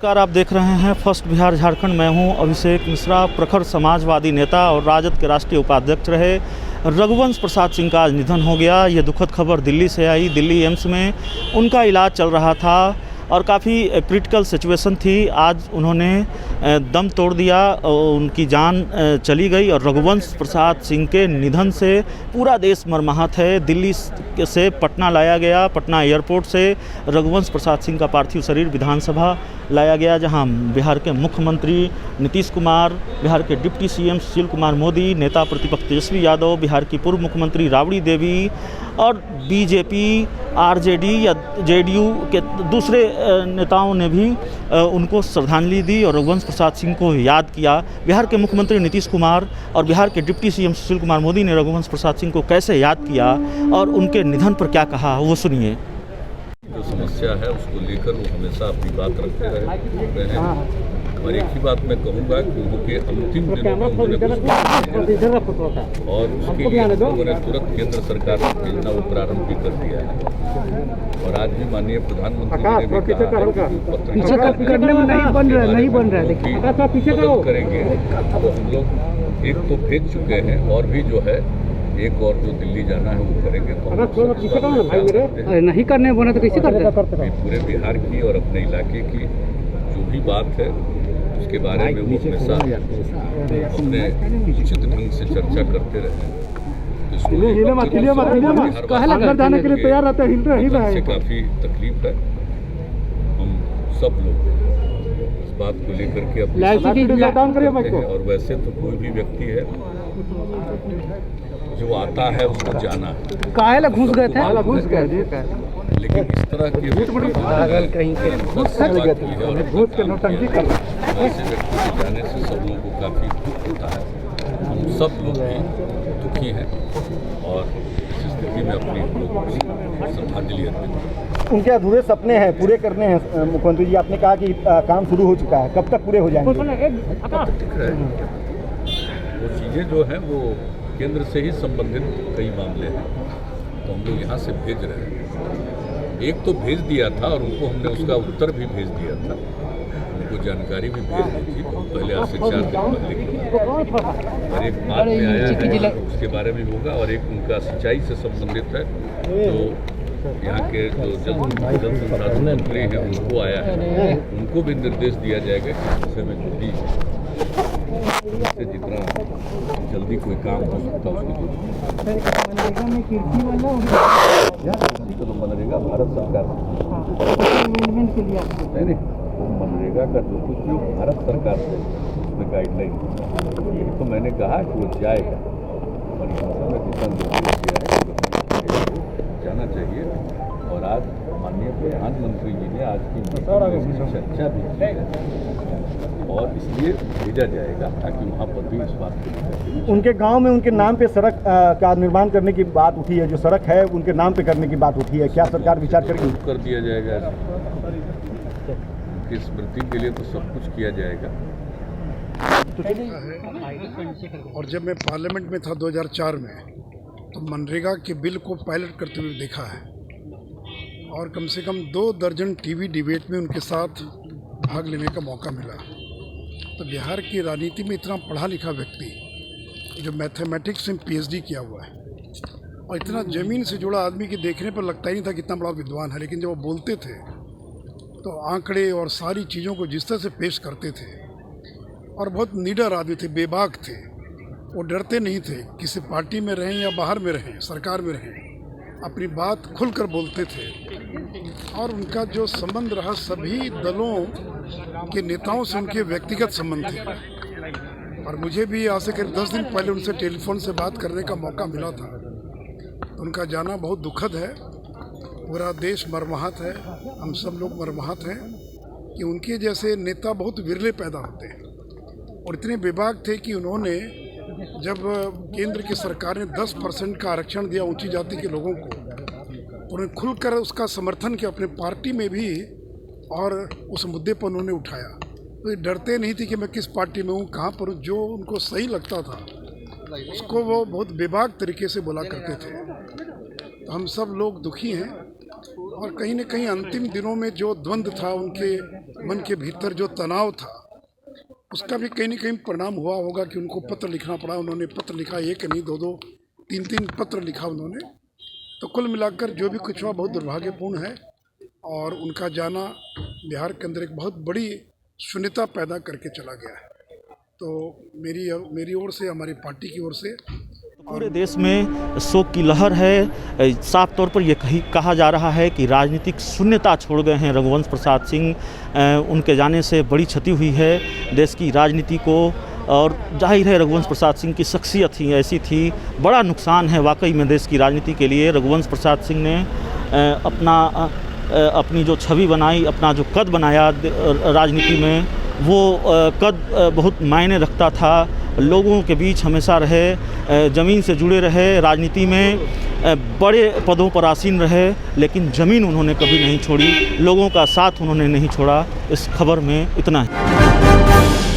नमस्कार, आप देख रहे हैं फर्स्ट बिहार झारखंड। मैं हूं अभिषेक मिश्रा। प्रखर समाजवादी नेता और राजद के राष्ट्रीय उपाध्यक्ष रहे रघुवंश प्रसाद सिंह का आज निधन हो गया। ये दुखद खबर दिल्ली से आई। दिल्ली एम्स में उनका इलाज चल रहा था और काफ़ी क्रिटिकल सिचुएशन थी। आज उन्होंने दम तोड़ दिया, उनकी जान चली गई और रघुवंश प्रसाद सिंह के निधन से पूरा देश मर्माहत है। दिल्ली से पटना लाया गया, पटना एयरपोर्ट से रघुवंश प्रसाद सिंह का पार्थिव शरीर विधानसभा लाया गया, जहां बिहार के मुख्यमंत्री नीतीश कुमार, बिहार के डिप्टी सीएम सुशील कुमार मोदी, नेता प्रतिपक्ष तेजस्वी यादव, बिहार की पूर्व मुख्यमंत्री राबड़ी देवी और बीजेपी, आरजेडी या जेडीयू के दूसरे नेताओं ने भी उनको श्रद्धांजलि दी और रघुवंश प्रसाद सिंह को याद किया। बिहार के मुख्यमंत्री नीतीश कुमार और बिहार के डिप्टी सीएम सुशील कुमार मोदी ने रघुवंश प्रसाद सिंह को कैसे याद किया और उनके निधन पर क्या कहा, वो सुनिए। जो समस्या है उसको लेकर वो हमेशा अपनी बात रखते रहे हैं और एक ही बात मैं कहूँगा कि उनके अंतिम दिनों में उन्होंने कुछ और उसके लिए उन्होंने तुरंत केंद्र सरकार से भेजना वो प्रारंभ भी कर दिया है। और आज भी माननीय प्रधानमंत्री ने भी कहा मदद करेंगे। तो हम लोग एक तो भेज चुके हैं और भी जो है एक और जो दिल्ली जाना है वो करेंगे। तो नहीं करने बोले तो कैसे करते? पूरे बिहार की और अपने इलाके की जो भी बात है उसके बारे में वो हमेशा अपने उचित ढंग से चर्चा करते रहे। से काफ़ी तकलीफ है। हम सब लोग इस बात को लेकर के अपने और वैसे तो कोई भी व्यक्ति है जो आता है उसको जाना है। काहे घुस गए थे, लेकिन इस तरह के ऐसे व्यक्ति के जाने से सब लोगों को काफ़ी दुख होता है। हम सब लोग भी दुखी हैं और इस स्थिति में अपनी श्रद्धांजलि अर्पित करते। उनके अधूरे सपने हैं, पूरे करने हैं मुख्यमंत्री जी। आपने कहा कि काम शुरू हो चुका है, कब तक पूरे हो जाएंगे? दिख रहा है वो चीज़ें जो हैं वो केंद्र से ही संबंधित कई मामले हैं, तो हम लोग यहाँ से भेज रहे हैं। एक तो भेज दिया था और उनको हमने उसका उत्तर भी भेज दिया था, उनको जानकारी भी भेज दी थी पहले, आज से 4 दिन पहले। और एक बात में आया है उसके बारे में होगा और एक उनका सिंचाई से संबंधित है, तो यहाँ के जो जल संसाधन मंत्री हैं उनको आया है, उनको भी निर्देश दिया जाएगा कि इस विषय में जल्दी से जितना जल्दी कोई काम हो सकता है उसकी तो मनरेगा भारत सरकार नहीं मनरेगा का जो कुछ भी भारत सरकार से उसमें गाइडलाइन तो मैंने कहा कि वो जाएगा और में जितना निर्देश दिया है जाना चाहिए। और आज माननीय प्रधानमंत्री जी ने आज की चर्चा भी की है और इसलिए भेजा जाएगा ताकि वहाँ पर भी इस बात को उनके गांव में उनके नाम पे सड़क का निर्माण करने की बात उठी है, जो सड़क है उनके नाम पे करने की बात उठी है, क्या सरकार विचार करेगी? कर दिया जाएगा। उनकी स्मृति के लिए तो सब कुछ किया जाएगा। और जब मैं पार्लियामेंट में था 2004 में, तो मनरेगा के बिल को पायलट करते हुए देखा है और कम से कम 2 दर्जन टीवी डिबेट में उनके साथ भाग लेने का मौका मिला। तो बिहार की राजनीति में इतना पढ़ा लिखा व्यक्ति जो मैथमेटिक्स में पीएचडी किया हुआ है और इतना ज़मीन से जुड़ा आदमी के देखने पर लगता ही नहीं था कितना बड़ा विद्वान है, लेकिन जब वो बोलते थे तो आंकड़े और सारी चीज़ों को जिस तरह से पेश करते थे और बहुत निडर आदमी थे, बेबाक थे। वो डरते नहीं थे, किसी पार्टी में रहें या बाहर में रहें, सरकार में रहें, अपनी बात खुलकर बोलते थे। और उनका जो संबंध रहा सभी दलों के नेताओं से उनके व्यक्तिगत संबंध थे और मुझे भी आज से करीब 10 दिन पहले उनसे टेलीफोन से बात करने का मौका मिला था। तो उनका जाना बहुत दुखद है, पूरा देश मर्माहत है, हम सब लोग मर्माहत हैं कि उनके जैसे नेता बहुत विरले पैदा होते हैं। और इतने बेबाक थे कि उन्होंने जब केंद्र की सरकार ने 10% का आरक्षण दिया ऊंची जाति के लोगों को, तो उन्हें खुलकर उसका समर्थन किया अपने पार्टी में भी और उस मुद्दे पर उन्होंने उठाया। तो ये डरते नहीं थे कि मैं किस पार्टी में हूँ, कहाँ पर हूँ, जो उनको सही लगता था उसको वो बहुत बेबाक तरीके से बोला करते थे। तो हम सब लोग दुखी हैं और कहीं न कहीं अंतिम दिनों में जो द्वंद्व था उनके मन के भीतर जो तनाव था उसका भी कहीं न कहीं परिणाम हुआ होगा कि उनको पत्र लिखना पड़ा। उन्होंने पत्र लिखा, एक नहीं, दो, तीन पत्र लिखा उन्होंने। तो कुल मिलाकर जो भी कुछ हुआ बहुत दुर्भाग्यपूर्ण है और उनका जाना बिहार के अंदर एक बहुत बड़ी शून्यता पैदा करके चला गया है। तो मेरी ओर से, हमारी पार्टी की ओर से पूरे देश में शोक की लहर है। साफ तौर पर यह कहा जा रहा है कि राजनीतिक शून्यता छोड़ गए हैं रघुवंश प्रसाद सिंह। उनके जाने से बड़ी क्षति हुई है देश की राजनीति को, और जाहिर है रघुवंश प्रसाद सिंह की शख्सियत ही ऐसी थी। बड़ा नुकसान है वाकई में देश की राजनीति के लिए। रघुवंश प्रसाद सिंह ने अपनी जो छवि बनाई, अपना जो कद बनाया राजनीति में, वो कद बहुत मायने रखता था। लोगों के बीच हमेशा रहे, ज़मीन से जुड़े रहे, राजनीति में बड़े पदों पर आसीन रहे, लेकिन ज़मीन उन्होंने कभी नहीं छोड़ी, लोगों का साथ उन्होंने नहीं छोड़ा। इस खबर में इतना ही।